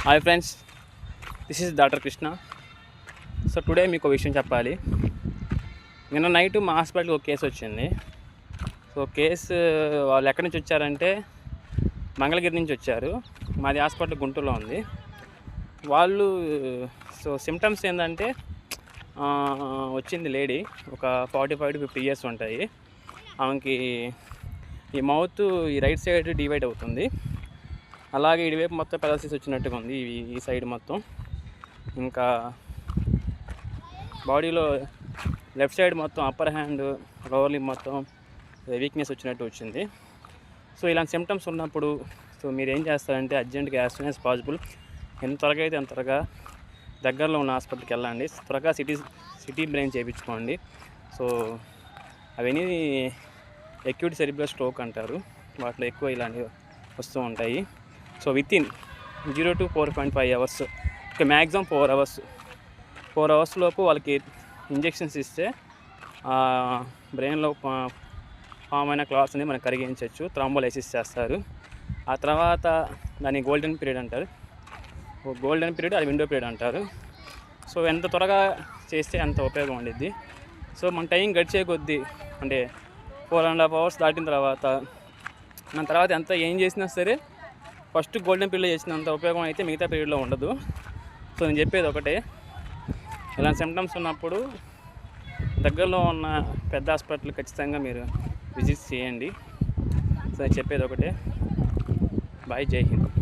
Hi friends, this is doctor Krishna. So today మీకు ఒక విషయం చెప్పాలి. నిన్న నైట్ మా హాస్పిటల్కి ఒక కేసు వచ్చింది. సో కేసు వాళ్ళు ఎక్కడి నుంచి వచ్చారంటే మంగళగిరి నుంచి వచ్చారు. మాది హాస్పిటల్ గుంటూరులో ఉంది. వాళ్ళు సిమ్టమ్స్ ఏంటంటే వచ్చింది లేడీ, ఒక 45 to 50 years ఉంటాయి. ఆమెకి ఈ మౌత్ ఈ రైట్ సైడ్ డివైడ్ అవుతుంది. అలాగే ఇటువైపు మొత్తం పెరాలసిస్ వచ్చినట్టుగా ఉంది, ఈ సైడ్ మొత్తం. ఇంకా బాడీలో లెఫ్ట్ సైడ్ మొత్తం అప్పర్ హ్యాండ్ లోవర్ లింబ్ మొత్తం వీక్నెస్ వచ్చినట్టు వచ్చింది. సో ఇలాంటి సిమ్టమ్స్ ఉన్నప్పుడు మీరు ఏం చేస్తారంటే అర్జెంట్గా యాజ్ సూన్ యాజ్ పాసిబుల్, ఎంత త్వరగా అయితే అంత త్వరగా దగ్గరలో ఉన్న హాస్పిటల్కి వెళ్ళండి. త్వరగా సిటీ బ్రెయిన్ చేయించుకోండి. సో అవన్నీ అక్యూట్ సెరిబ్రల్ స్ట్రోక్ అంటారు. వాటిలో ఎక్కువ ఇలాంటివి వస్తూ ఉంటాయి. సో వితిన్ 0 to 4.5 hours, ఒక మ్యాక్సిమం 4 hours లోపు వాళ్ళకి ఇంజెక్షన్స్ ఇస్తే బ్రెయిన్లో ఫామ్ అయిన క్లాట్స్ అనేది మనకు కరిగించవచ్చు. థ్రాంబోలైసిస్ చేస్తారు. ఆ తర్వాత దాన్ని గోల్డెన్ పీరియడ్ అంటారు. గోల్డెన్ పీరియడ్, అది విండో పీరియడ్ అంటారు. సో ఎంత త్వరగా చేస్తే అంత ఉపయోగం ఉండిద్ది. సో మన టైం గడిచే కొద్దీ, అంటే 4.5 hours దాటిన తర్వాత మన తర్వాత ఎంత ఏం చేసినా సరే ఫస్ట్ గోల్డెన్ పీరియడ్లో చేసినంత ఉపయోగం అయితే మిగతా పీరియడ్లో ఉండదు. సో నేను చెప్పేది ఒకటే, ఇలాంటి సిమ్టమ్స్ ఉన్నప్పుడు దగ్గరలో ఉన్న పెద్ద హాస్పిటల్ ఖచ్చితంగా మీరు విజిట్ చేయండి. సో నేను చెప్పేది ఒకటే. బాయ్, జై హింద్.